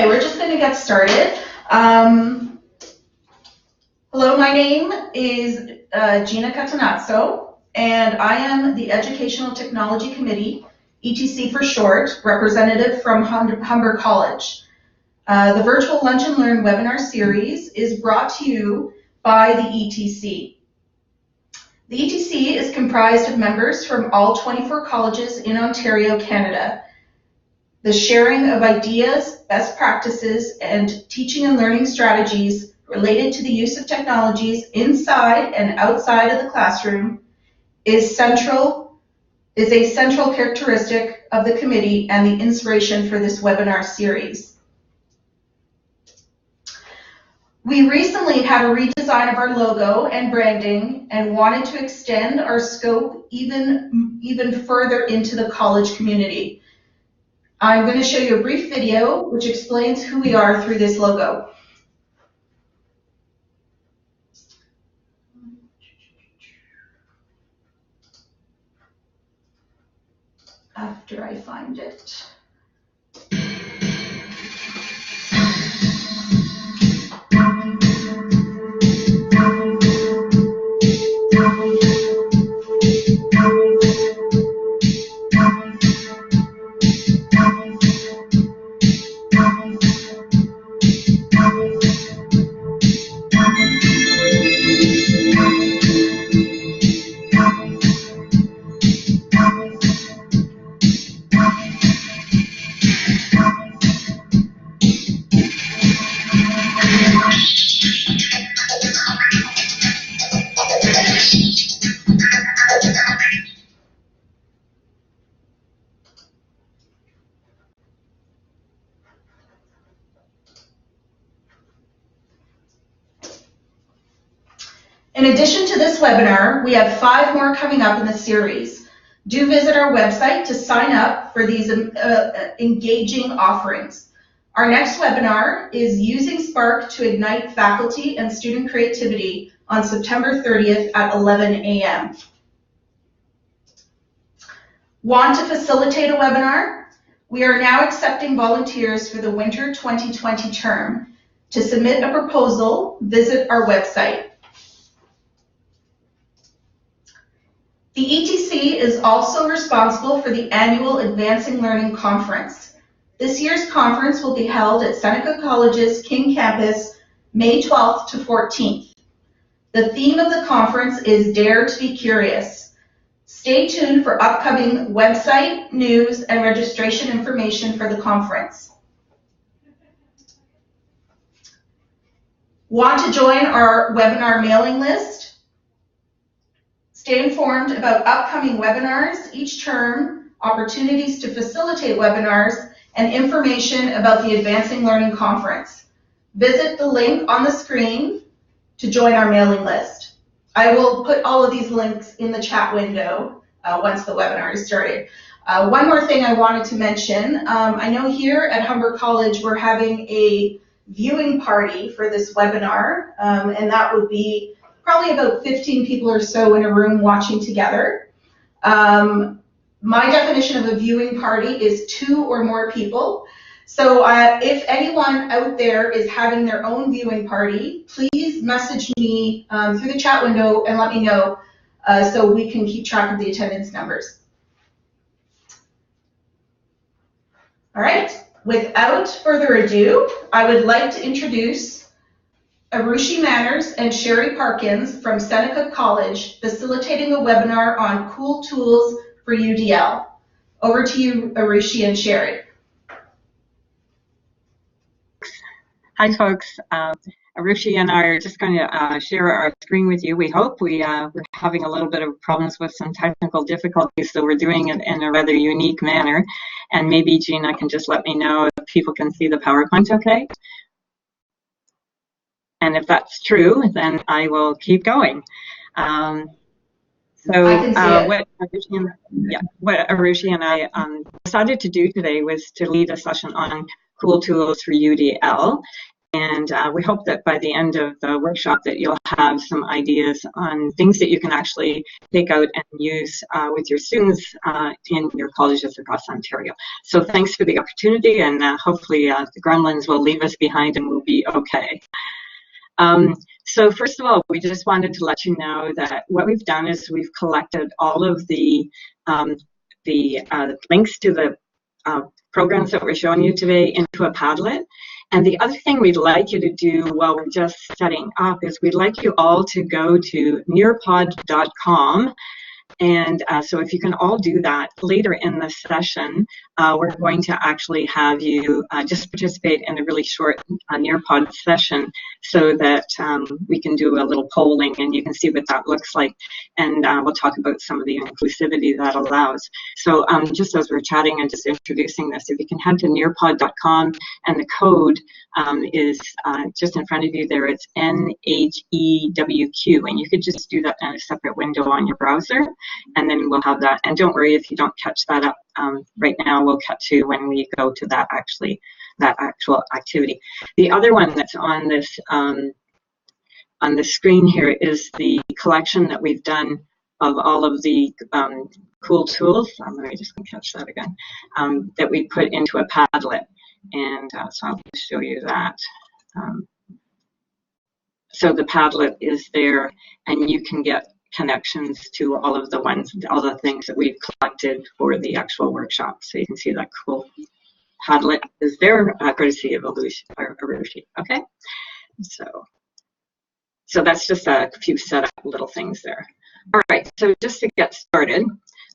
Okay, we're just going to get started. Hello, my name is Gina Catanazzo, and I am the Educational Technology Committee, ETC for short, representative from Humber College. The Virtual Lunch and Learn webinar series is brought to you by the ETC. The ETC is comprised of members from all 24 colleges in Ontario, Canada. The sharing of ideas, best practices, and teaching and learning strategies related to the use of technologies inside and outside of the classroom is a central characteristic of the committee and the inspiration for this webinar series. We recently had a redesign of our logo and branding and wanted to extend our scope even further into the college community. I'm going to show you a brief video which explains who we are through this logo. After I find it. In addition to this webinar, we have 5 more coming up in the series. Do visit our website to sign up for these engaging offerings. Our next webinar is Using Spark to Ignite Faculty and Student Creativity on September 30th at 11 a.m. Want to facilitate a webinar? We are now accepting volunteers for the winter 2020 term. To submit a proposal, visit our website. The ETC is also responsible for the annual Advancing Learning Conference. This year's conference will be held at Seneca College's King Campus, May 12th to 14th. The theme of the conference is Dare to be Curious. Stay tuned for upcoming website, news, and registration information for the conference. Want to join our webinar mailing list? Stay informed about upcoming webinars each term, opportunities to facilitate webinars, and information about the Advancing Learning Conference. Visit the link on the screen to join our mailing list. I will put all of these links in the chat window once the webinar is started. One more thing I wanted to mention, I know here at Humber College we're having a viewing party for this webinar, and that would be probably about 15 people or so in a room watching together. My definition of a viewing party is 2 or more people. So if anyone out there is having their own viewing party, please message me through the chat window and let me know so we can keep track of the attendance numbers. All right, without further ado, I would like to introduce Arushi Manners and Sherry Parkins from Seneca College facilitating a webinar on cool tools for UDL. Over to you, Arushi and Sherry. Hi, folks. Arushi and I are just going to share our screen with you. We hope we're having a little bit of problems with some technical difficulties, so we're doing it in a rather unique manner. And maybe Gina can just let me know if people can see the PowerPoint okay. And if that's true, then I will keep going. What Arushi and I decided to do today was to lead a session on cool tools for UDL. And we hope that by the end of the workshop that you'll have some ideas on things that you can actually take out and use with your students in your colleges across Ontario. So thanks for the opportunity, and hopefully the gremlins will leave us behind and we'll be okay. So first of all, we just wanted to let you know that what we've done is we've collected all of the links to the programs that we're showing you today into a Padlet. And the other thing we'd like you to do while we're just setting up is we'd like you all to go to nearpod.com. And so if you can all do that later in the session, we're going to actually have you just participate in a really short Nearpod session so that we can do a little polling and you can see what that looks like. And we'll talk about some of the inclusivity that allows. So just as we're chatting and just introducing this, if you can head to nearpod.com, and the code is just in front of you there. It's NHEWQ, and you could just do that in a separate window on your browser. And then we'll have that. And don't worry if you don't catch that up right now. We'll catch you when we go to that actual activity. The other one that's on this on the screen here is the collection that we've done of all of the cool tools. Let me just catch that again. That we put into a Padlet, and so I'll just show you that. So the Padlet is there, and you can get connections to all of the things that we've collected for the actual workshop. So you can see that cool Padlet is there, courtesy of Arushi. Okay, so that's just a few setup little things there. All right, so just to get started,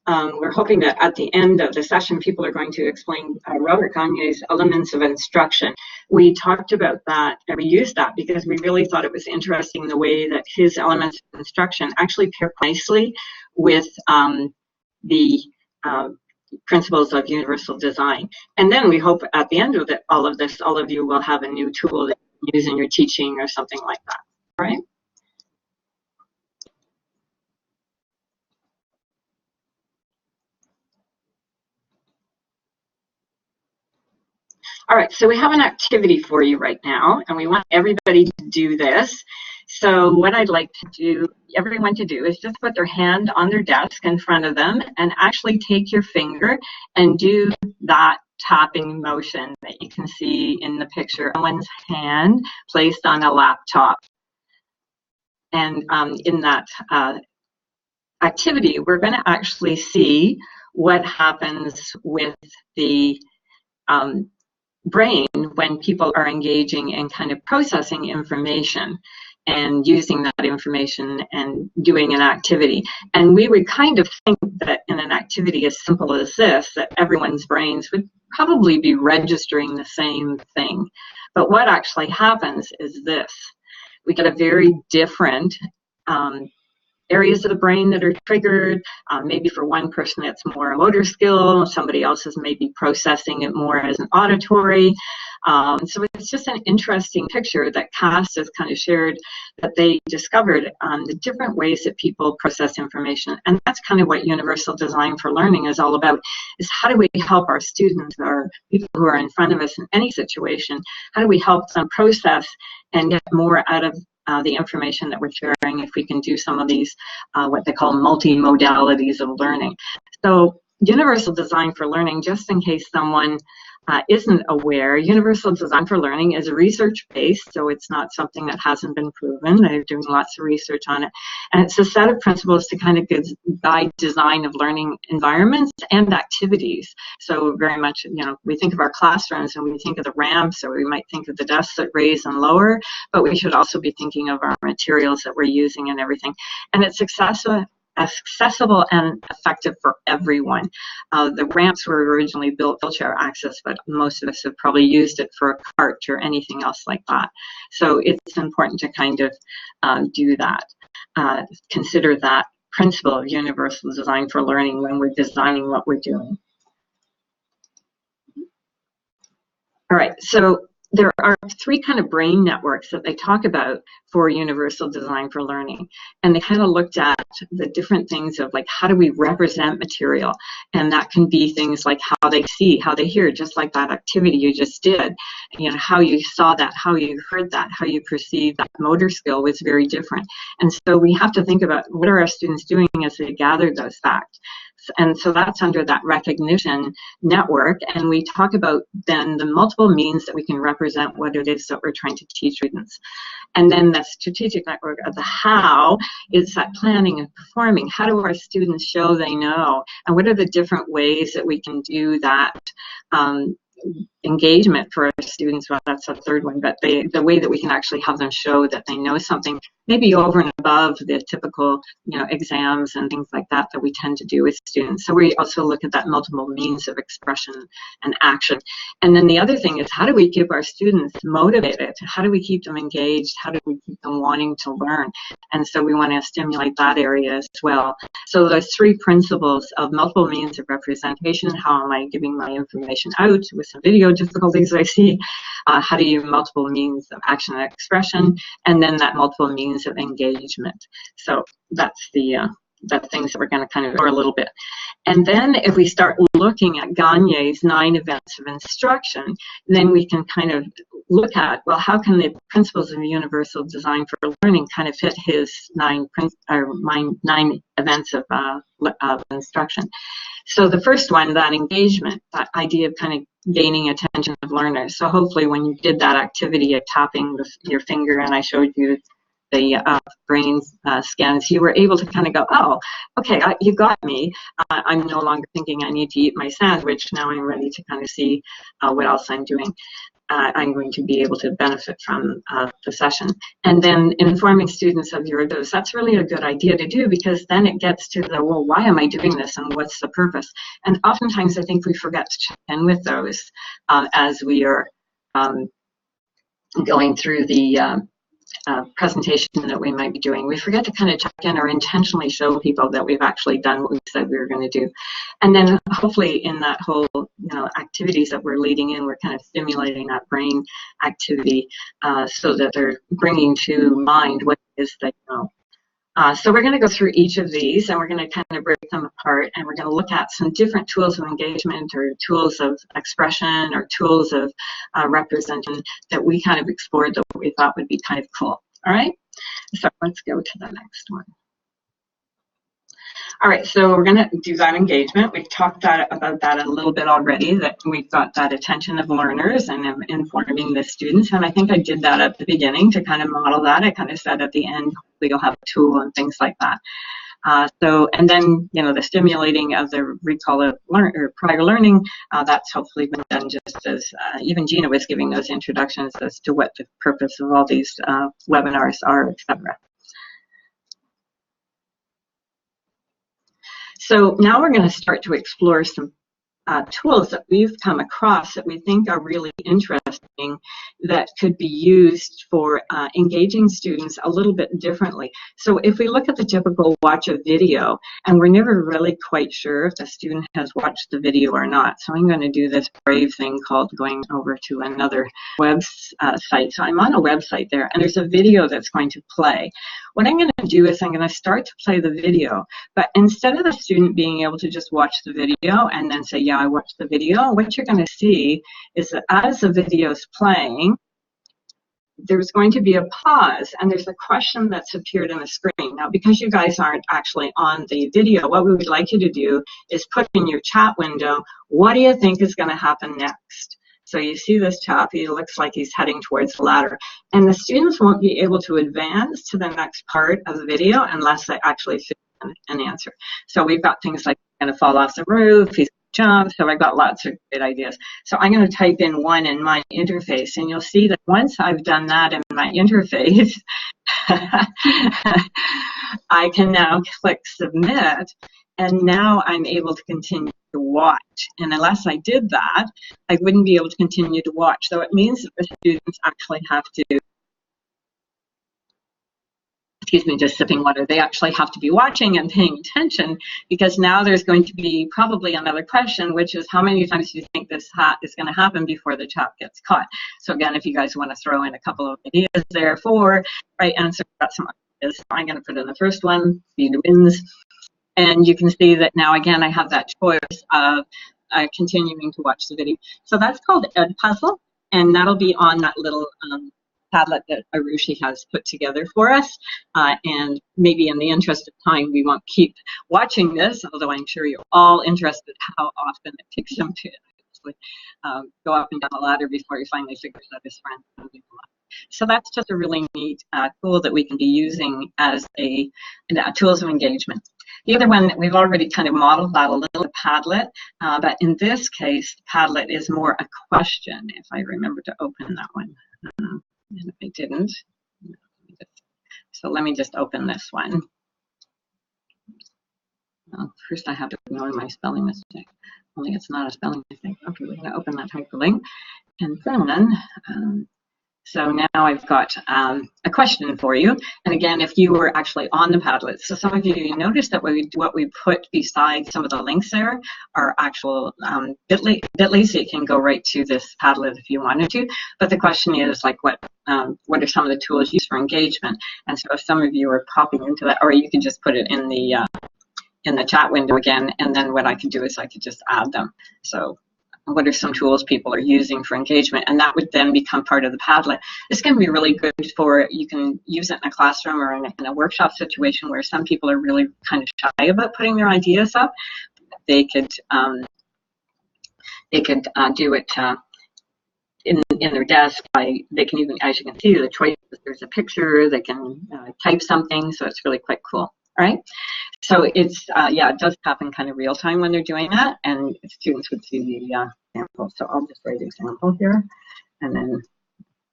we're hoping that at the end of the session, people are going to explain Robert Gagne's elements of instruction. We talked about that, and we used that because we really thought it was interesting the way that his elements of instruction actually pair nicely with the principles of universal design. And then we hope at the end of all of this, all of you will have a new tool that you can use in your teaching or something like that, all right? All right, so we have an activity for you right now, and we want everybody to do this. So what I'd like everyone to do is just put their hand on their desk in front of them and actually take your finger and do that tapping motion that you can see in the picture. Someone's hand placed on a laptop. And in that activity, we're going to actually see what happens with the brain when people are engaging in kind of processing information and using that information and doing an activity. And we would kind of think that in an activity as simple as this, that everyone's brains would probably be registering the same thing. But what actually happens is this. We get a very different areas of the brain that are triggered. Maybe for one person it's more motor skill, somebody else is maybe processing it more as an auditory. So it's just an interesting picture that CAST has kind of shared that they discovered the different ways that people process information. And that's kind of what Universal Design for Learning is all about, is how do we help our students or people who are in front of us in any situation, how do we help them process and get more out of the information that we're sharing if we can do some of these, what they call multi-modalities of learning. So Universal Design for Learning, just in case someone isn't aware, Universal Design for Learning is research-based, so it's not something that hasn't been proven. They're doing lots of research on it. And it's a set of principles to kind of guide design of learning environments and activities. So very much, you know, we think of our classrooms and we think of the ramps, or we might think of the desks that raise and lower, but we should also be thinking of our materials that we're using and everything. And it's accessible and effective for everyone. The ramps were originally built for wheelchair access, but most of us have probably used it for a cart or anything else like that. So it's important to kind of do that. Consider that principle of universal design for learning when we're designing what we're doing. All right, so there are three kind of brain networks that they talk about for universal design for learning. And they kind of looked at the different things of like, how do we represent material? And that can be things like how they see, how they hear, just like that activity you just did. You know, how you saw that, how you heard that, how you perceived that motor skill was very different. And so we have to think about what are our students doing as they gather those facts. And so that's under that recognition network. And we talk about then the multiple means that we can represent what it is that we're trying to teach students. And then the strategic network of the how is that planning and performing. How do our students show they know? And what are the different ways that we can do that engagement for our students? Well, that's a third one, but the way that we can actually have them show that they know something, maybe over and above the typical, you know, exams and things like that that we tend to do with students. So we also look at that multiple means of expression and action. And then the other thing is, how do we keep our students motivated? How do we keep them engaged? How do we keep them wanting to learn? And so we want to stimulate that area as well. So there's three principles of multiple means of representation. How am I giving my information out with some video difficulties I see? How do you multiple means of action and expression? And then that multiple means of engagement. So that's the things that we're going to kind of explore a little bit. And then if we start looking at Gagne's 9 events of instruction, then we can kind of look at, well, how can the principles of universal design for learning kind of fit his 9 events of instruction. So the first one, that engagement, that idea of kind of gaining attention of learners. So hopefully when you did that activity of tapping your finger and I showed you the brain scans, you were able to kind of go, oh, okay, you got me. I'm no longer thinking I need to eat my sandwich. Now I'm ready to kind of see what else I'm doing. I'm going to be able to benefit from the session. And then informing students of your dose, that's really a good idea to do, because then it gets to the, well, why am I doing this and what's the purpose? And oftentimes I think we forget to check in with those as we are going through the presentation that we might be doing. We forget to kind of check in or intentionally show people that we've actually done what we said we were going to do. And then hopefully in that whole, you know, activities that we're leading in, we're kind of stimulating that brain activity so that they're bringing to mind what it is they know. So we're going to go through each of these and we're going to kind of break them apart, and we're going to look at some different tools of engagement or tools of expression or tools of representation that we kind of explored that we thought would be kind of cool. All right, so let's go to the next one. All right, so we're going to do that engagement. We've talked about that a little bit already, that we've got that attention of learners and informing the students. And I think I did that at the beginning to kind of model that. I kind of said at the end, hopefully you'll have a tool and things like that. And then, you know, the stimulating of the recall of prior learning, that's hopefully been done just as even Gina was giving those introductions as to what the purpose of all these webinars are, etc. So now we're going to start to explore some tools that we've come across that we think are really interesting that could be used for engaging students a little bit differently. So if we look at the typical watch a video, and we're never really quite sure if the student has watched the video or not. So I'm going to do this brave thing called going over to another website. So I'm on a website there, and there's a video that's going to play. What I'm going to do is I'm going to start to play the video, but instead of the student being able to just watch the video and then say, yeah, I watched the video, what you're going to see is that as the video is playing, there's going to be a pause, and there's a question that's appeared on the screen. Now, because you guys aren't actually on the video, what we would like you to do is put in your chat window, what do you think is going to happen next? So you see this chap, he looks like he's heading towards the ladder. And the students won't be able to advance to the next part of the video unless they actually fit an answer. So we've got things like, going to fall off the roof, he's jump, so I've got lots of great ideas. So I'm going to type in 1 in my interface, and you'll see that once I've done that in my interface, I can now click submit, and now I'm able to continue to watch. And unless I did that, I wouldn't be able to continue to watch. So it means that the students actually have to excuse me, just sipping water, they actually have to be watching and paying attention, because now there's going to be probably another question, which is how many times do you think this is going to happen before the chat gets caught? So again, if you guys want to throw in a couple of ideas there for right answer, got some ideas. I'm going to put in the first one, speed wins. And you can see that now again I have that choice of continuing to watch the video. So that's called Ed Puzzle, and that'll be on that little Padlet that Arushi has put together for us. And maybe in the interest of time, we won't keep watching this, although I'm sure you're all interested how often it takes them to go up and down the ladder before he finally figures out his friend. So that's just a really neat tool that we can be using as a tools of engagement. The other one that we've already kind of modeled that a little, Padlet, but in this case, Padlet is more a question, if I remember to open that one. And I didn't. So let me just open this one. Well, first I have to ignore my spelling mistake. Only it's not a spelling mistake. Okay, we're going to open that hyperlink. And then, so now I've got a question for you. And again, if you were actually on the Padlet, so some of you noticed that what we put beside some of the links there are actual bit.ly, so you can go right to this Padlet if you wanted to. But the question is like, what are some of the tools used for engagement? And so if some of you are popping into that, or you can just put it in the chat window again, and then what I could do is I could just add them. So what are some tools people are using for engagement, and that would then become part of the Padlet. This can be really good for, you can use it in a classroom or in a workshop situation where some people are really kind of shy about putting their ideas up. They could do it in their desk they can even, as you can see, the choice, there's a picture, they can type something, so it's really quite cool. All right, so it's yeah, it does happen kind of real time when they're doing that, and students would see the example. So I'll just write example here, and then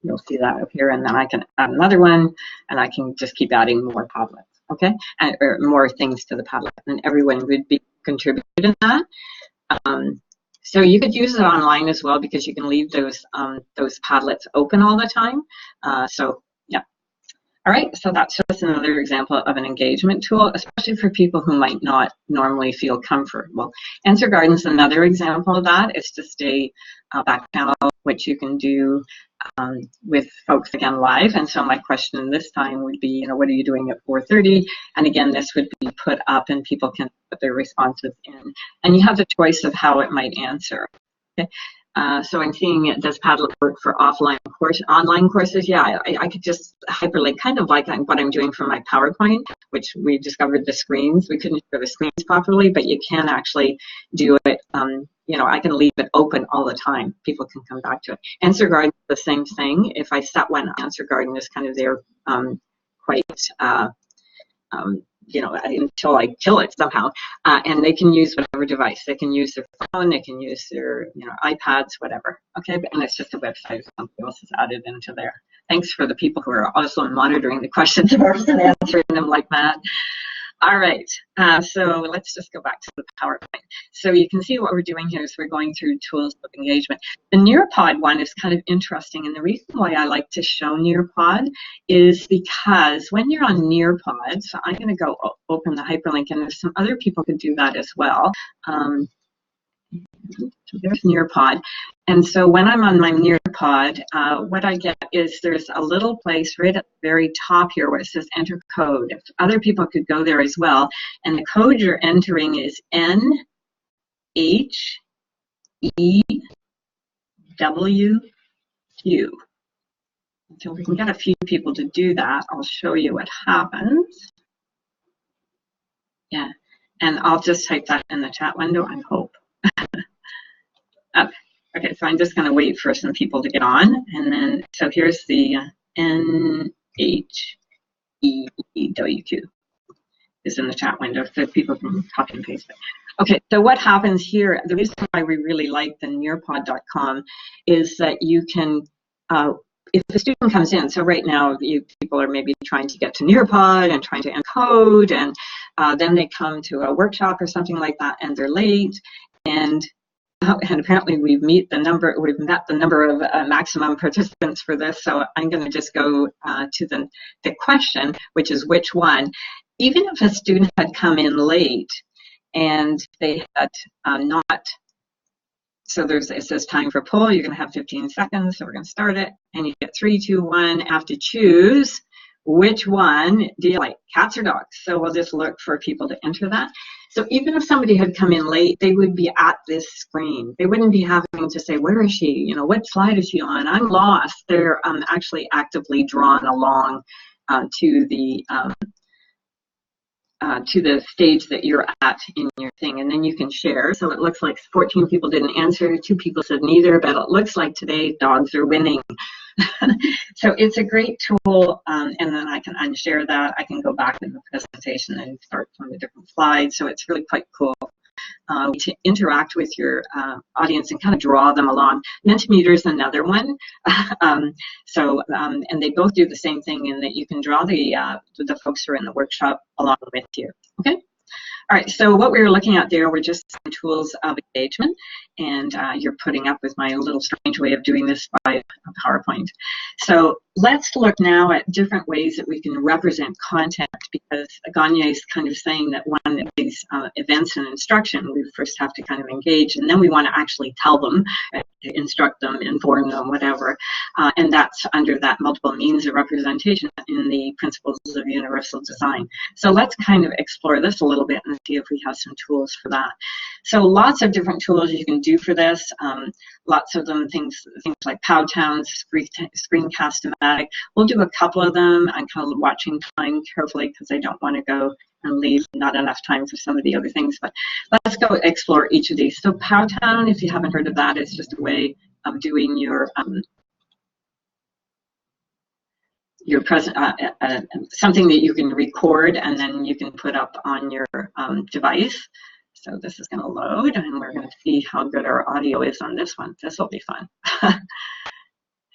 you'll see that up here, and then I can add another one, and I can just keep adding more Padlets, okay, or more things to the Padlet, and everyone would be contributing to that. So you could use it online as well, because you can leave those Padlets open all the time. So yeah. All right, so that's just another example of an engagement tool, especially for people who might not normally feel comfortable. Answer Garden is another example of that. It's just a back channel, which you can do with folks again live. And so my question this time would be, you know, what are you doing at 4:30? And again, this would be put up and people can put their responses in. And you have the choice of how it might answer. Okay. So I'm seeing, does Padlet work for online courses? Yeah, I could just hyperlink, kind of like what I'm doing for my PowerPoint, which we discovered the screens. We couldn't show the screens properly, but you can actually do it. You know, I can leave it open all the time. People can come back to it. Answer Garden is the same thing. If I set one, Answer Garden is kind of there quite you know, until I kill it somehow. And they can use whatever device. They can use their phone, they can use their, you know, iPads, whatever. Okay, and it's just a website something else is added into there. Thanks for the people who are also monitoring the questions and answering them like that. All right, so let's just go back to the PowerPoint. So you can see what we're doing here is we're going through tools of engagement. The Nearpod one is kind of interesting, and the reason why I like to show Nearpod is because when you're on Nearpod, so I'm going to go open the hyperlink, and there's some other people could do that as well. So there's Nearpod. And so when I'm on my Nearpod, what I get is there's a little place right at the very top here where it says enter code. If other people could go there as well. And the code you're entering is NHEWQ. So we can get a few people to do that. I'll show you what happens. Yeah, and I'll just type that in the chat window, I hope. Okay, so I'm just going to wait for some people to get on, and then, so here's the NHEWQ is in the chat window, so people can copy and paste it. Okay, so what happens here, the reason why we really like the nearpod.com is that you can, if the student comes in, so right now people are maybe trying to get to Nearpod and trying to encode, and then they come to a workshop or something like that, and they're late, and and apparently we've met the number of maximum participants for this. So I'm going to just go to the question, which is which one. Even if a student had come in late and they had not. So it says time for poll. You're going to have 15 seconds. So we're going to start it, and you get 3, 2, 1. Have to choose which one do you like, cats or dogs. So we'll just look for people to enter that. So even if somebody had come in late, they would be at this screen. They wouldn't be having to say, where is she? You know, what slide is she on? I'm lost. They're actually actively drawn along to the stage that you're at in your thing, and then you can share. So it looks like 14 people didn't answer, 2 people said neither, but it looks like today dogs are winning. So it's a great tool, and then I can unshare that. I can go back in the presentation and start from a different slide. So it's really quite cool to interact with your audience and kind of draw them along. Mentimeter is another one. And they both do the same thing in that you can draw the folks who are in the workshop along with you. Okay. All right, so what we were looking at there were just some tools of engagement, and you're putting up with my little strange way of doing this by PowerPoint. So let's look now at different ways that we can represent content, because Gagne is kind of saying that one of these events in instruction, we first have to kind of engage, and then we want to actually tell them, instruct them, inform them, whatever, and that's under that multiple means of representation in the principles of universal design. So let's kind of explore this a little bit and see if we have some tools for that. So lots of different tools you can do for this. Lots of them, things like Powtown, Screencast-O-Matic. We'll do a couple of them. I'm kind of watching time carefully because I don't want to go and leave not enough time for some of the other things. But let's go explore each of these. So Powtown, if you haven't heard of that, is just a way of doing your present something that you can record and then you can put up on your device. So this is going to load, and we're going to see how good our audio is on this one. This will be fun.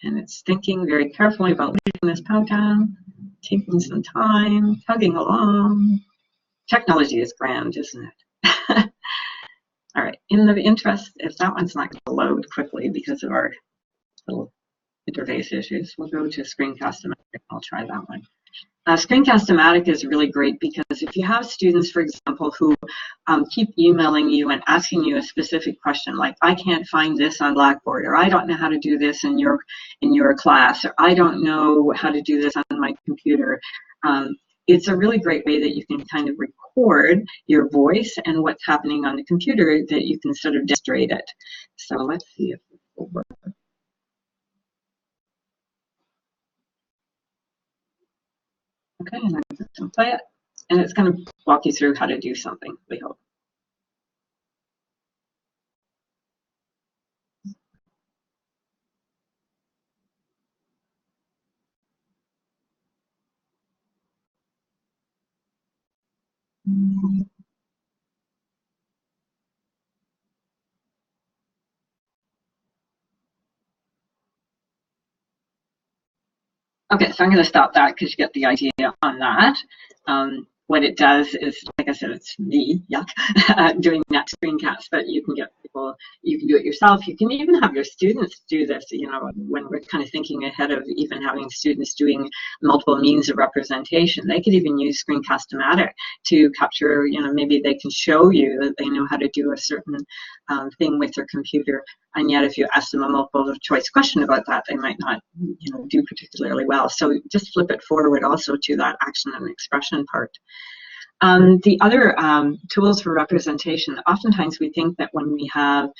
And it's thinking very carefully about leaving this Powtown, taking some time, tugging along. Technology is grand, isn't it? All right, in the interest, if that one's not going to load quickly because of our little interface issues, we'll go to Screencast-O-Matic. I'll try that one. Screencast-O-Matic is really great because if you have students, for example, who keep emailing you and asking you a specific question, like, I can't find this on Blackboard, or I don't know how to do this in your class, or I don't know how to do this on my computer, it's a really great way that you can kind of record your voice and what's happening on the computer that you can sort of demonstrate it. So let's see if this will work. Okay, and I'm just going to play it, and it's going to walk you through how to do something, we hope. Okay, so I'm going to stop that because you get the idea on that. What it does is, like I said, it's me, yuck, doing that screencast, but you can get people, you can do it yourself. You can even have your students do this, you know, when we're kind of thinking ahead of even having students doing multiple means of representation. They could even use Screencast-O-Matic to capture, you know, maybe they can show you that they know how to do a certain thing with their computer. And yet, if you ask them a multiple choice question about that, they might not, you know, do particularly well. So just flip it forward also to that action and expression part. The other tools for representation, oftentimes we think that when we have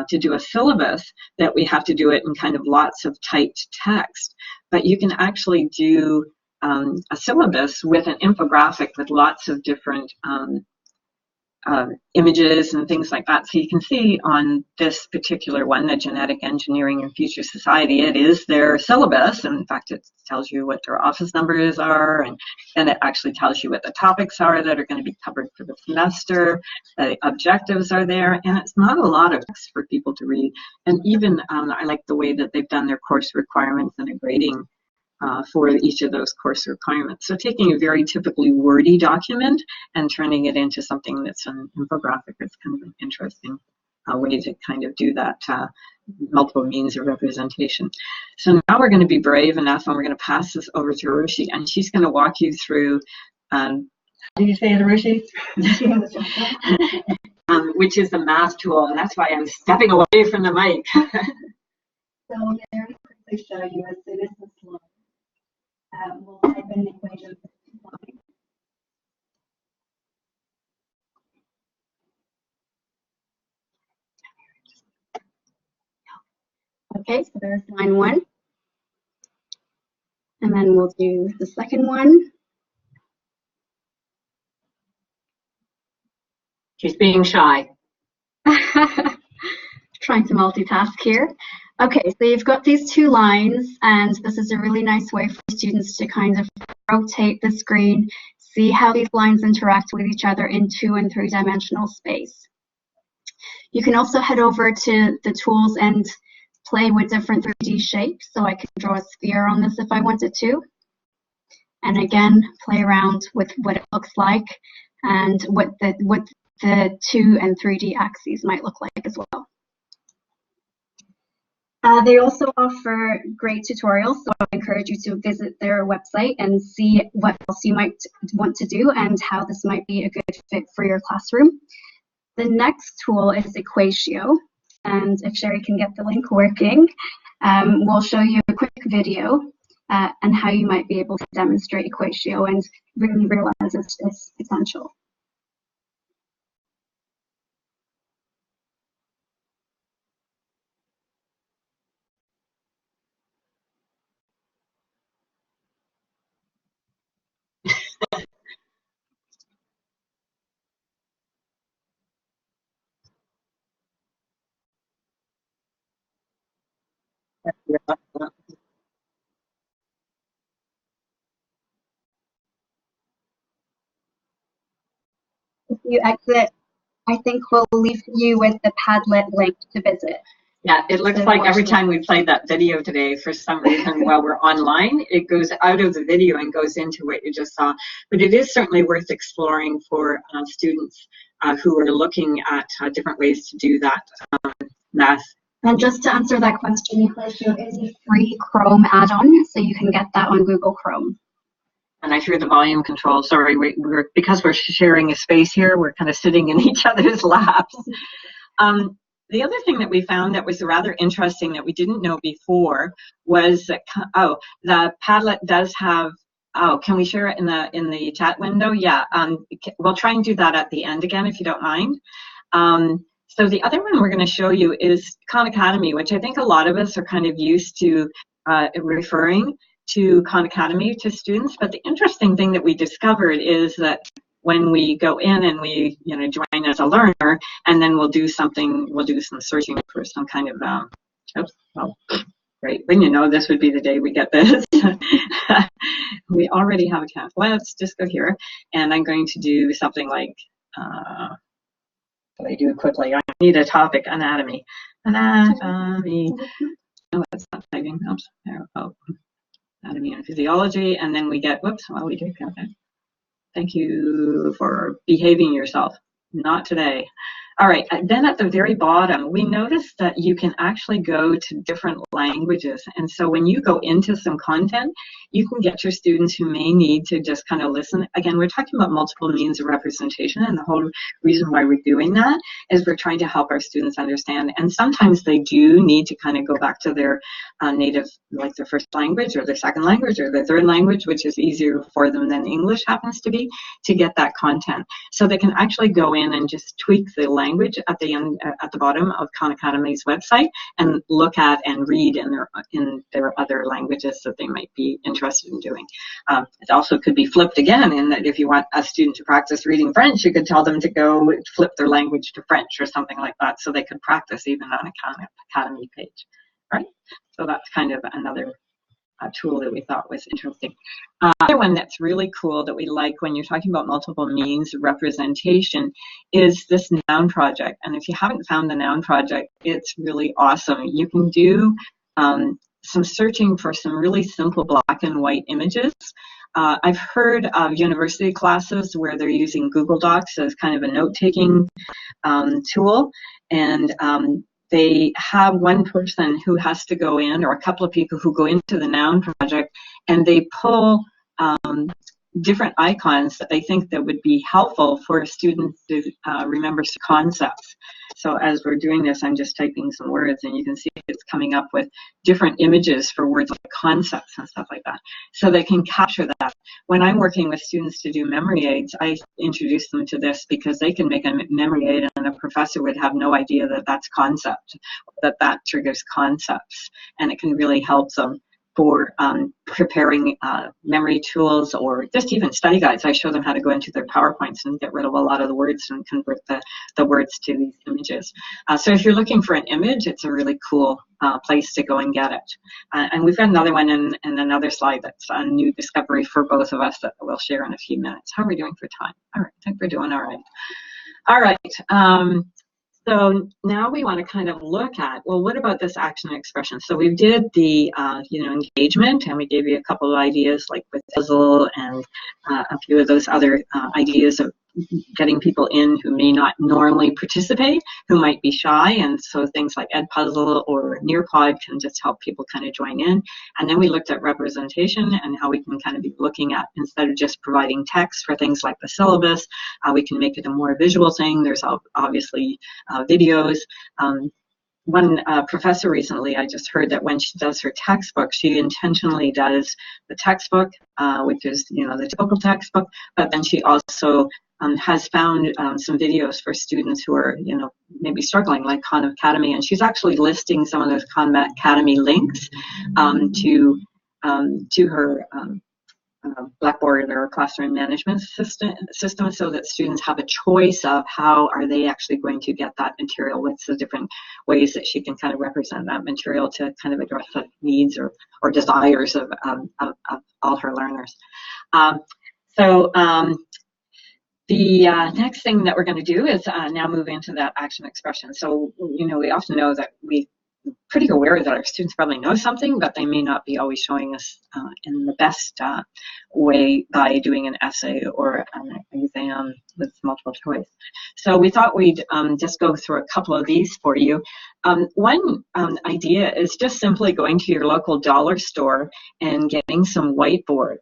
to do a syllabus, that we have to do it in kind of lots of typed text. But you can actually do a syllabus with an infographic with lots of different images and things like that. So you can see on this particular one, the Genetic Engineering and Future Society, it is their syllabus. And in fact, it tells you what their office numbers are, and it actually tells you what the topics are that are going to be covered for the semester. The objectives are there, and it's not a lot of text for people to read. And even I like the way that they've done their course requirements and a grading for each of those course requirements. So taking a very typically wordy document and turning it into something that's an infographic is kind of interesting. way to kind of do that multiple means of representation. So now we're going to be brave enough, and we're going to pass this over to Arushi, and she's going to walk you through, how do you say it, Arushi? Which is the math tool, and that's why I'm stepping away from the mic. So very quickly show you as soon as this loads. We'll type in the equation. Okay, so there's line 1. And then we'll do the second one. She's being shy. Trying to multitask here. Okay, so you've got these 2 lines, and this is a really nice way for students to kind of rotate the screen, see how these lines interact with each other in 2- and 3-dimensional space. You can also head over to the tools and play with different 3D shapes. So I can draw a sphere on this if I wanted to. And again, play around with what it looks like and what the 2 and 3D axes might look like as well. They also offer great tutorials, so I encourage you to visit their website and see what else you might want to do and how this might be a good fit for your classroom. The next tool is Equatio, and if Sherry can get the link working, we'll show you a quick video and how you might be able to demonstrate Equatio and really realize its potential. If you exit, I think we'll leave you with the Padlet link to visit. Yeah, it looks like every time we played that video today, for some reason, while we're online, it goes out of the video and goes into what you just saw. But it is certainly worth exploring for students who are looking at different ways to do that math. And just to answer that question, Equatio is a free Chrome add-on, so you can get that on Google Chrome. And I hear the volume control. Sorry, because we're sharing a space here, we're kind of sitting in each other's laps. The other thing that we found that was rather interesting that we didn't know before was that, the Padlet does have, can we share it in the chat window? Yeah, we'll try and do that at the end again if you don't mind. So the other one we're going to show you is Khan Academy, which I think a lot of us are kind of used to referring to Khan Academy to students. But the interesting thing that we discovered is that when we go in and we join as a learner, and then we'll do some searching for some kind of great, when you know this would be the day we get this. We already have a cat. Let's just go here, and I'm going to do something like what I do quickly. I need a topic: anatomy. Anatomy. Oh, it's not typing. Oops. There. Oh, anatomy and physiology, and then we get. Whoops. Well, we did. Okay. Thank you for behaving yourself. Not today. All right, then at the very bottom, we noticed that you can actually go to different languages. And so when you go into some content, you can get your students who may need to just kind of listen. Again, we're talking about multiple means of representation, and the whole reason why we're doing that is we're trying to help our students understand. And sometimes they do need to kind of go back to their native, like their first language or their second language or their third language, which is easier for them than English happens to be, to get that content. So they can actually go in and just tweak the language at the end, at the bottom of Khan Academy's website, and look at and read in their other languages that they might be interested in doing. It also could be flipped again, in that if you want a student to practice reading French, you could tell them to go flip their language to French or something like that, so they could practice even on a Khan Academy page. Right? So that's kind of another tool that we thought was interesting. Another one that's really cool that we like when you're talking about multiple means of representation is this noun project. And if you haven't found the noun project, it's really awesome. You can do some searching for some really simple black and white images. I've heard of university classes where they're using Google Docs as kind of a note-taking tool. and they have one person who has to go in, or a couple of people who go into the noun project, and they pull different icons that they think that would be helpful for students to remember concepts. So as we're doing this, I'm just typing some words, and you can see it's coming up with different images for words like concepts and stuff like that. So they can capture that. When I'm working with students to do memory aids, I introduce them to this because they can make a memory aid, and a professor would have no idea that that's concept, that triggers concepts, and it can really help them for preparing memory tools, or just even study guides. I show them how to go into their PowerPoints and get rid of a lot of the words and convert the words to these images. So if you're looking for an image, it's a really cool place to go and get it. And we've got another one in another slide that's a new discovery for both of us that we'll share in a few minutes. How are we doing for time? All right, I think we're doing all right. All right. So now we want to kind of look at, well, what about this action expression? So we did the, engagement, and we gave you a couple of ideas like with puzzle and a few of those other ideas of getting people in who may not normally participate, who might be shy, and so things like Edpuzzle or Nearpod can just help people kind of join in. And then we looked at representation and how we can kind of be looking at, instead of just providing text for things like the syllabus, we can make it a more visual thing. There's obviously videos. One professor recently, I just heard that when she does her textbook, she intentionally does the textbook, which is, the typical textbook, but then she also has found some videos for students who are, maybe struggling, like Khan Academy, and she's actually listing some of those Khan Academy links to her Blackboard or classroom management system, so that students have a choice of how are they actually going to get that material, what's the different ways that she can kind of represent that material to kind of address the needs or desires of all her learners. The next thing that we're going to do is now move into that action expression. So, we often know that we're pretty aware that our students probably know something, but they may not be always showing us in the best way by doing an essay or an exam with multiple choice. So we thought we'd just go through a couple of these for you. One idea is just simply going to your local dollar store and getting some whiteboards.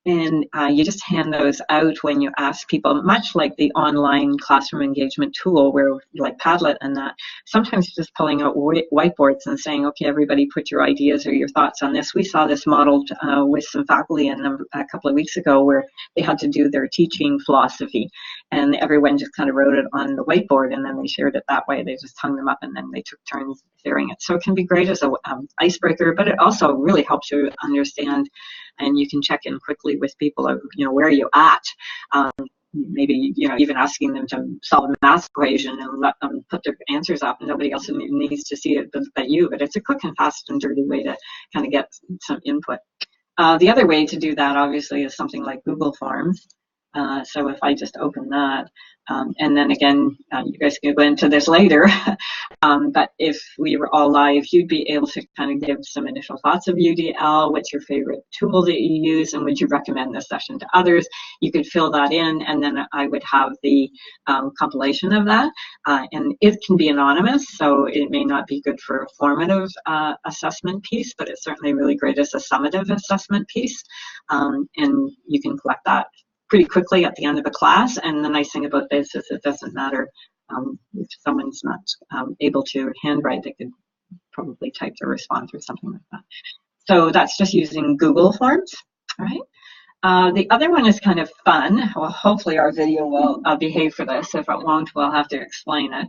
And you just hand those out when you ask people, much like the online classroom engagement tool where, like Padlet and that, sometimes just pulling out whiteboards and saying, okay, everybody put your ideas or your thoughts on this. We saw this modeled with some faculty a couple of weeks ago where they had to do their teaching philosophy, and everyone just kind of wrote it on the whiteboard, and then they shared it that way. They just hung them up, and then they took turns sharing it. So it can be great as an icebreaker, but it also really helps you understand, and you can check in quickly with people of, where are you at? Maybe, even asking them to solve a math equation and let them put their answers up, and nobody else needs to see it but you. But it's a quick and fast and dirty way to kind of get some input. The other way to do that, obviously, is something like Google Forms. So if I just open that, and then again, you guys can go into this later, but if we were all live, you'd be able to kind of give some initial thoughts of UDL, what's your favorite tool that you use, and would you recommend this session to others? You could fill that in, and then I would have the compilation of that, and it can be anonymous, so it may not be good for a formative assessment piece, but it's certainly really great as a summative assessment piece, and you can collect that pretty quickly at the end of a class. And the nice thing about this is it doesn't matter if someone's not able to handwrite, they could probably type their response or something like that. So that's just using Google Forms, all right? The other one is kind of fun. Well, hopefully our video will behave for this. If it won't, we'll have to explain it.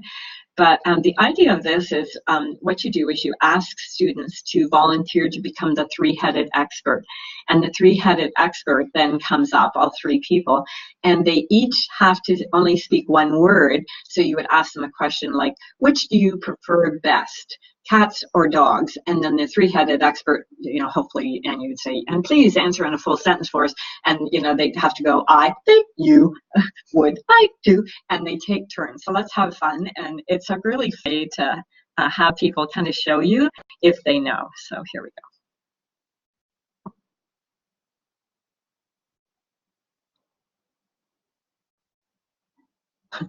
But the idea of this is what you do is you ask students to volunteer to become the three-headed expert. And the three-headed expert then comes up, all three people, and they each have to only speak one word. So you would ask them a question like, which do you prefer best, cats or dogs? And then the three-headed expert, hopefully, and you would say, and please answer in a full sentence for us. And, they'd have to go, I think you would like to, and they take turns. So let's have fun. And it's a really way to have people kind of show you if they know. So here we go.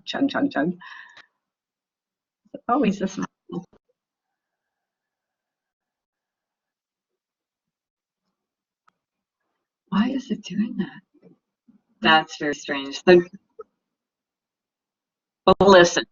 Chug, chug, chug. Always this. Why is it doing that? That's very strange. So, well, listen.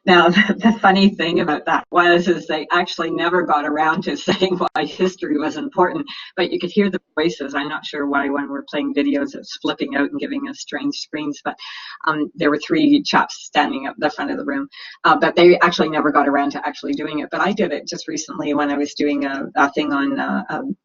Now, the funny thing about that is they actually never got around to saying why history was important, but you could hear the voices. I'm not sure why when we're playing videos it's flipping out and giving us strange screens, but there were three chaps standing up the front of the room, but they actually never got around to actually doing it. But I did it just recently when I was doing a thing on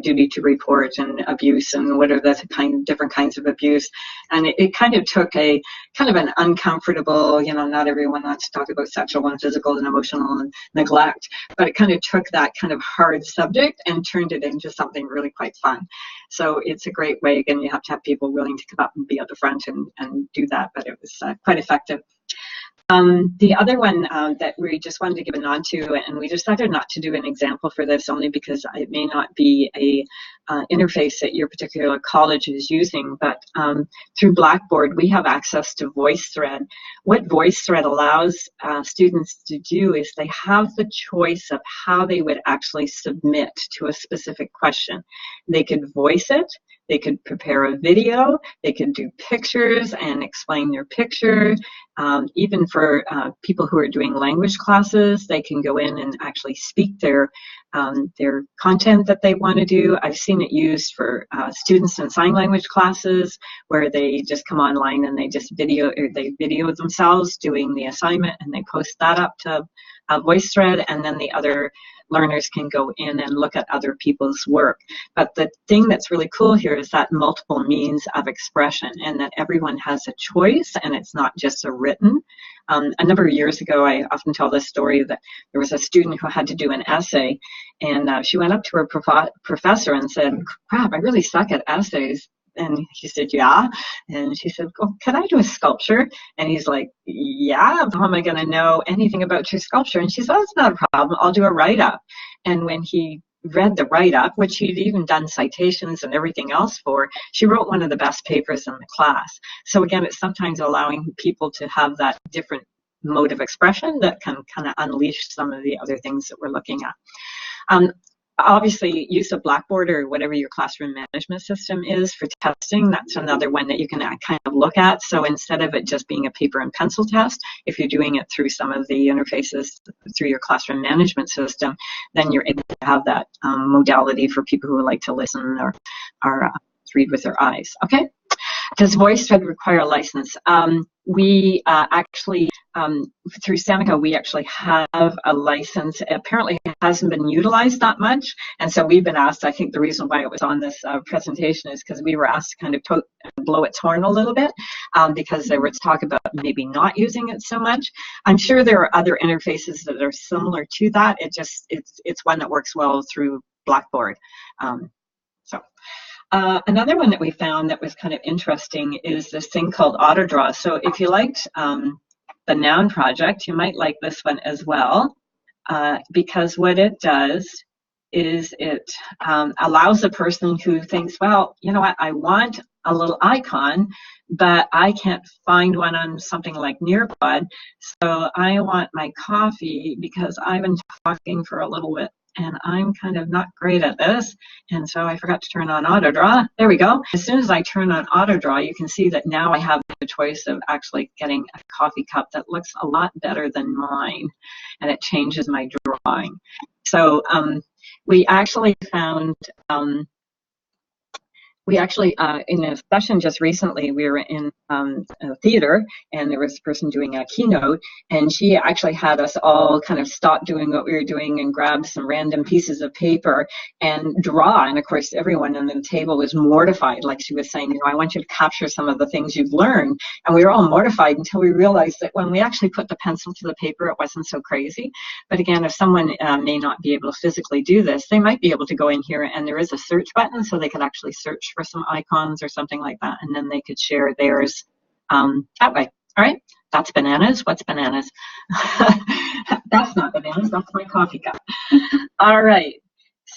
duty to report and abuse and what are the different kinds of abuse. And it kind of took a kind of an uncomfortable, not everyone wants to talk about sexual and physical and emotional and neglect, but it kind of took that kind of hard subject and turned it into something really quite fun. So it's a great way. Again, you have to have people willing to come up and be at the front and do that, but it was quite effective. The other one that we just wanted to give a nod to, and we decided not to do an example for this only because it may not be a interface that your particular college is using, but through Blackboard, we have access to Voicethread. What Voicethread allows students to do is they have the choice of how they would actually submit to a specific question. They could voice it. They could prepare a video, they could do pictures and explain their picture. Even for people who are doing language classes, they can go in and actually speak their content that they want to do. I've seen it used for students in sign language classes where they just come online and they just video themselves doing the assignment and they post that up to Voicethread, and then the other learners can go in and look at other people's work. But the thing that's really cool here is that multiple means of expression and that everyone has a choice and it's not just a written. A number of years ago, I often tell this story that there was a student who had to do an essay, and she went up to her professor and said, "Crap, I really suck at essays." And he said, "Yeah." And she said, "Oh, can I do a sculpture?" And he's like, "Yeah, how am I going to know anything about your sculpture?" And she said, "Oh, it's not a problem. I'll do a write-up." And when he read the write-up, which he'd even done citations and everything else for, she wrote one of the best papers in the class. So again, it's sometimes allowing people to have that different mode of expression that can kind of unleash some of the other things that we're looking at. Obviously, use of Blackboard or whatever your classroom management system is for testing, that's another one that you can kind of look at. So instead of it just being a paper and pencil test, if you're doing it through some of the interfaces through your classroom management system, then you're able to have that modality for people who like to listen or read with their eyes. Okay. Does Voicethread require a license? We actually, through Seneca, we actually have a license. Apparently, it hasn't been utilized that much. And so we've been asked, I think the reason why it was on this presentation is because we were asked to kind of blow its horn a little bit because there was talk about maybe not using it so much. I'm sure there are other interfaces that are similar to that. It's one that works well through Blackboard. Another one that we found that was kind of interesting is this thing called AutoDraw. So if you liked the Noun project, you might like this one as well, because what it does is it allows a person who thinks, well, you know what, I want a little icon, but I can't find one on something like Nearpod, so I want my coffee because I've been talking for a little bit and I'm kind of not great at this, and so I forgot to turn on AutoDraw. There we go. As soon as I turn on AutoDraw, you can see that now I have the choice of actually getting a coffee cup that looks a lot better than mine, and it changes my drawing. So we actually found in a session just recently, we were in a theater, and there was a person doing a keynote, and she actually had us all kind of stop doing what we were doing and grab some random pieces of paper and draw. And of course, everyone on the table was mortified, like she was saying, you know, I want you to capture some of the things you've learned. And we were all mortified until we realized that when we actually put the pencil to the paper, it wasn't so crazy. But again, if someone may not be able to physically do this, they might be able to go in here, and there is a search button, so they could actually search for some icons or something like that, and then they could share theirs that way. All right, that's bananas. What's bananas? That's not bananas, that's my coffee cup. All right,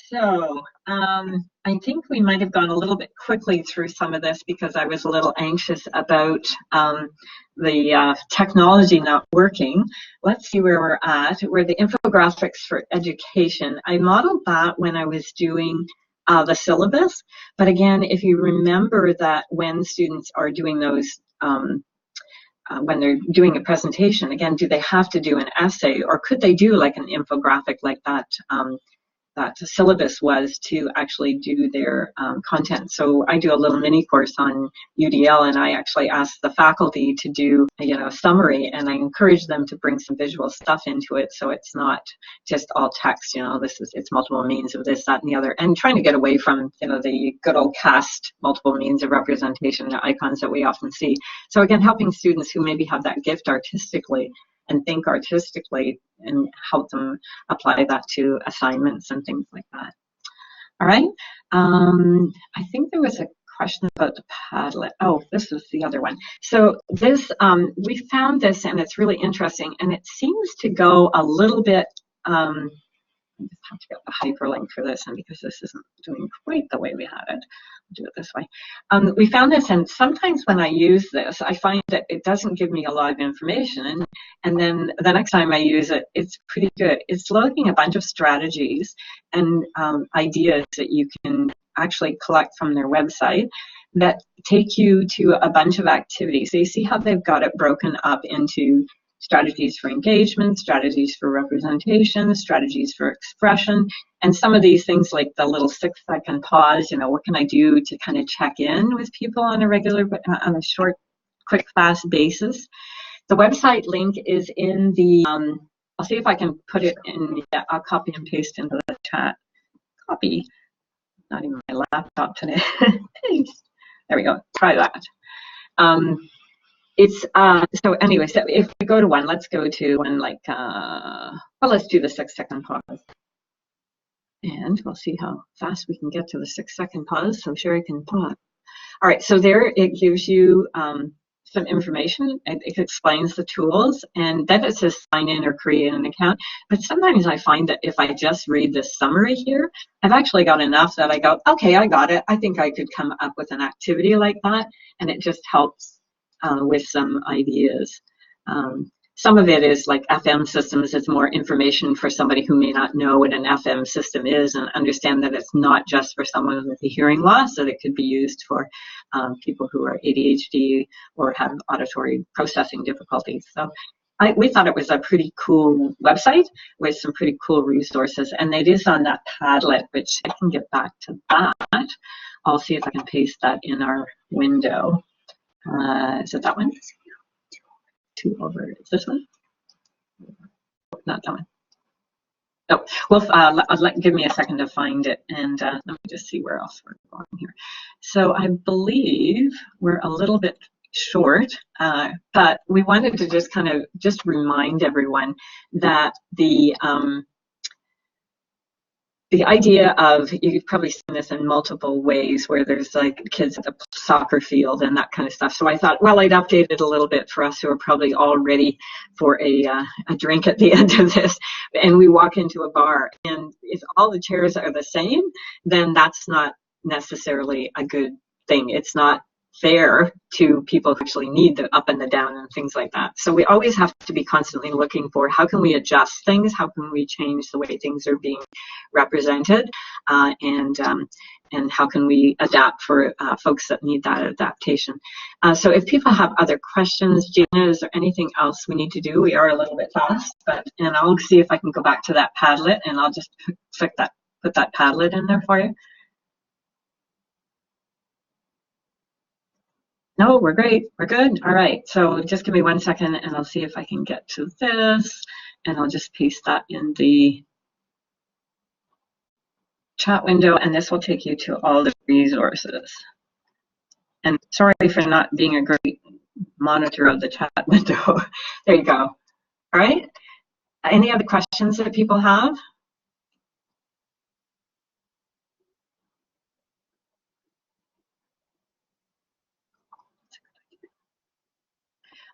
so I think we might have gone a little bit quickly through some of this because I was a little anxious about the technology not working. Let's see where we're at. We're the infographics for education. I modeled that when I was doing the syllabus, but again, if you remember that when students are doing those when they're doing a presentation, again, do they have to do an essay, or could they do like an infographic like that that syllabus was to actually do their content? So I do a little mini course on UDL, and I actually ask the faculty to do a summary, and I encourage them to bring some visual stuff into it, so it's not just all text. It's multiple means of this, that, and the other, and trying to get away from the good old cast multiple means of representation, the icons that we often see. So again, helping students who maybe have that gift artistically and think artistically, and help them apply that to assignments and things like that. All right. I think there was a question about the Padlet. Oh, this was the other one. So this, we found this, and it's really interesting, and it seems to go a little bit, I just have to get the hyperlink for this, and because this isn't doing quite the way we had it, I'll do it this way. We found this, and sometimes when I use this, I find that it doesn't give me a lot of information, and then the next time I use it, it's pretty good. It's loading a bunch of strategies and ideas that you can actually collect from their website that take you to a bunch of activities. So you see how they've got it broken up into strategies for engagement, strategies for representation, strategies for expression, and some of these things like the little 6-second pause, what can I do to kind of check in with people on a short, quick, fast basis. The website link is in the, I'll see if I can put it in, I'll copy and paste into the chat. Copy, not even my laptop today. Paste. There we go, try that. So anyway, so if we go to one, let's go to one like, well, let's do the 6-second pause. And we'll see how fast we can get to the 6-second pause. So Sherry can pause. All right, so there it gives you some information. It explains the tools, and then it says sign in or create an account. But sometimes I find that if I just read this summary here, I've actually got enough that I go, okay, I got it. I think I could come up with an activity like that, and it just helps with some ideas. Some of it is like FM systems. It's more information for somebody who may not know what an FM system is, and understand that it's not just for someone with a hearing loss, that it could be used for people who are ADHD or have auditory processing difficulties. So we thought it was a pretty cool website with some pretty cool resources, and it is on that Padlet, which I can get back to that. I'll see if I can paste that in our window. Is it that one? 2 over. Is this one? Not that one. Oh, well, give me a second to find it, and let me just see where else we're going here. So I believe we're a little bit short, but we wanted to just kind of remind everyone that the idea of, you've probably seen this in multiple ways, where there's like kids at the soccer field and that kind of stuff. So I thought, well, I'd update it a little bit for us who are probably all ready for a drink at the end of this. And we walk into a bar, and if all the chairs are the same, then that's not necessarily a good thing. It's not fair to people who actually need the up and the down and things like that. So we always have to be constantly looking for, how can we adjust things? How can we change the way things are being represented? And how can we adapt for folks that need that adaptation? So if people have other questions, Gina, is there anything else we need to do? We are a little bit fast, and I'll see if I can go back to that Padlet, and I'll just put that Padlet in there for you. No, we're great. We're good. All right. So just give me 1 second, and I'll see if I can get to this, and I'll just paste that in the chat window, and this will take you to all the resources. And sorry for not being a great monitor of the chat window. There you go. All right. Any other questions that people have?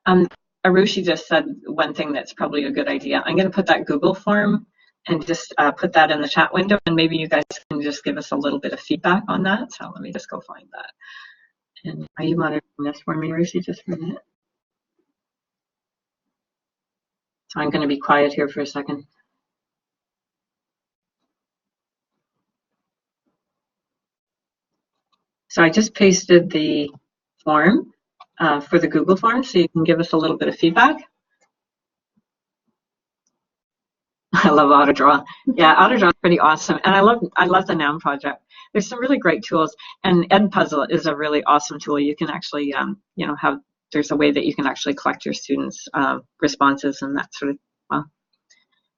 Arushi just said one thing that's probably a good idea. I'm going to put that Google form and just put that in the chat window, and maybe you guys can just give us a little bit of feedback on that. So let me just go find that. And are you monitoring this for me, Arushi, just for a minute? So I'm going to be quiet here for a second. So I just pasted the form for the Google form, so you can give us a little bit of feedback. I love AutoDraw. Yeah, AutoDraw is pretty awesome, and I love the Noun project. There's some really great tools, and Edpuzzle is a really awesome tool. You can actually, there's a way that you can actually collect your students' responses and that sort of. Well,